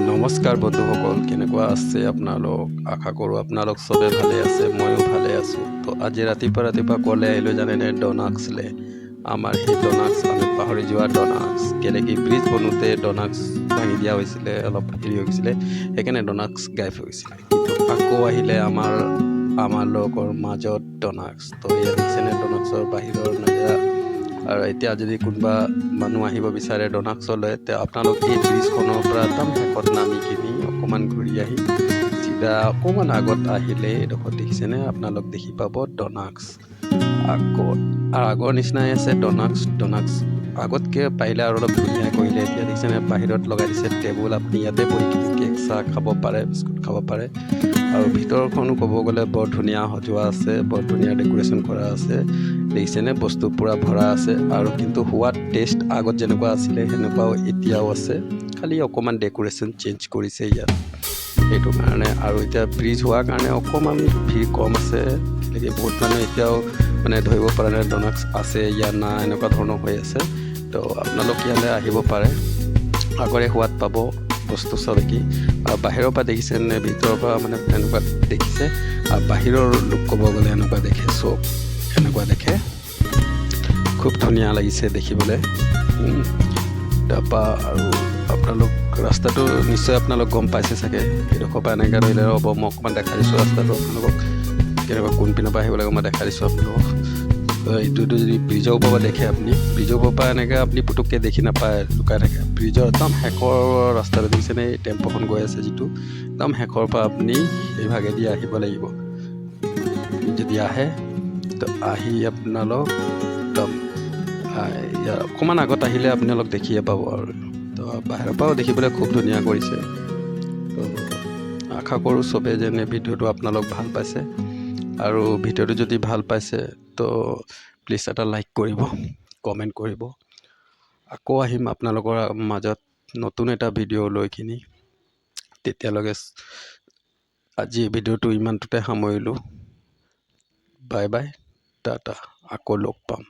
নমস্কাৰ বন্ধুসকল, কেনেকুৱা আছে আপোনালোক? আশা কৰোঁ আপোনালোক চবে ভালে আছে, ময়ো ভালে আছোঁ। তো আজি ৰাতিপুৱা ক'লে আহিলোঁ জানেনে, ডনাক্সলে। আমাৰ সেই ডনাক্স আমি পাহৰি যোৱা ডনাক্স, কেলে কি ব্ৰিজ বনোতে ডনাক্স ভাঙি দিয়া হৈছিলে, অলপ হেৰি হৈ গৈছিলে, সেইকাৰণে ডনাক্স গায়ব হৈ গৈছিলে। কিন্তু আকৌ আহিলে আমাৰ লগৰ মাজত ডনাক্স। তো এয়া দেখিছেনে ডনাক্সৰ বাহিৰৰ নজৰা। আৰু এতিয়া যদি কোনোবা মানুহ আহিব বিচাৰে ডনাক্সলৈ, তে আপোনালোক এই ব্ৰিজখনৰ পৰা একদম শেষত নামি কিনি অকণমান ঘূৰি আহি চিধা অকণমান আগত আহিলে এইডোখৰ দেখিছেনে, আপোনালোক দেখি পাব ডনাক্স। আগৰ নিচিনাই আছে ডনাক্স আগতকৈ পাৰিলে আৰু অলপ ধুনীয়া কৰিলে। এতিয়া দেখিছেনে বাহিৰত লগাই দিছে টেবুল, আপুনি ইয়াতে বহি কিনি কেক চাহ খাব পাৰে, বিস্কুট খাব পাৰে। আৰু ভিতৰখনো ক'ব গ'লে বৰ ধুনীয়া সজোৱা আছে, বৰ ধুনীয়া ডেক'ৰেশ্যন কৰা আছে। দেখিছেনে বস্তু পূৰা ভৰা আছে। আৰু কিন্তু সোৱাদ টেষ্ট আগত যেনেকুৱা আছিলে সেনেকুৱাও এতিয়াও আছে, খালি অকণমান ডেক'ৰেশ্যন চেঞ্জ কৰিছে ইয়াত, সেইটো কাৰণে। আৰু এতিয়া ব্ৰিজ হোৱাৰ কাৰণে অকণমান ভিৰ কম আছে, গতিকে বহুত মানুহে এতিয়াও মানে ধৰিব পৰা নাই ডনাক্স আছে ইয়াত না, এনেকুৱা ধৰণৰ হৈ আছে। তো আপোনালোক ইয়ালৈ আহিব পাৰে, আগৰে সোৱাদ পাব বস্তু চব কি। আৰু বাহিৰৰ পৰা দেখিছে নে ভিতৰৰ পৰা মানে এনেকুৱা দেখিছে। আৰু বাহিৰৰ লোক ক'ব গ'লে এনেকুৱা দেখে, চব এনেকুৱা দেখে, খুব ধুনীয়া লাগিছে দেখিবলৈ। তাৰপৰা আৰু আপোনালোক ৰাস্তাটো নিশ্চয় আপোনালোক গম পাইছে চাগে, এইডোখৰ পৰা এনেকৈ ধৰিলে হ'ব। মই অকণমান দেখাই দিছোঁ ৰাস্তাটো আপোনালোকক, কেনেকুৱা কোন পিনৰ পৰা আহিব লাগে মই দেখাই দিছোঁ আপোনালোকক। এইটো যদি ব্ৰিজৰ ওপৰৰ পৰা দেখে, আপুনি ব্ৰিজৰ ওপৰৰ পৰা এনেকৈ আপুনি পুটুককৈ দেখি নাপায়, লুকাই থাকে। ব্ৰিজৰ একদম শেষৰ ৰাস্তাটো দেখিছেনে, এই টেম্পুখন গৈ আছে যিটো, একদম শেষৰ পৰা আপুনি সেইভাগেদি আহিব লাগিব। যদি আহে তো আহি আপোনালোক একদম অকণমান আগত আহিলে আপোনালোক দেখিয়ে পাব। আৰু তো বাহিৰৰ পৰাও দেখিবলৈ খুব ধুনীয়া কৰিছে। তো আশা কৰোঁ চবেই যেনে ভিডিঅ'টো আপোনালোক ভাল পাইছে। আৰু ভিডিঅ'টো যদি ভাল পাইছে তো প্লিজ এটা লাইক কৰিব, কমেণ্ট কৰিব। আকৌ আহিম আপোনালোকৰ মাজত নতুন এটা ভিডিঅ' লৈ কিনি। তেতিয়ালৈকে আজি ভিডিঅ'টো ইমানটোতে সামৰিলোঁ। বাই বাই, টাটা, আকৌ লগ পাম।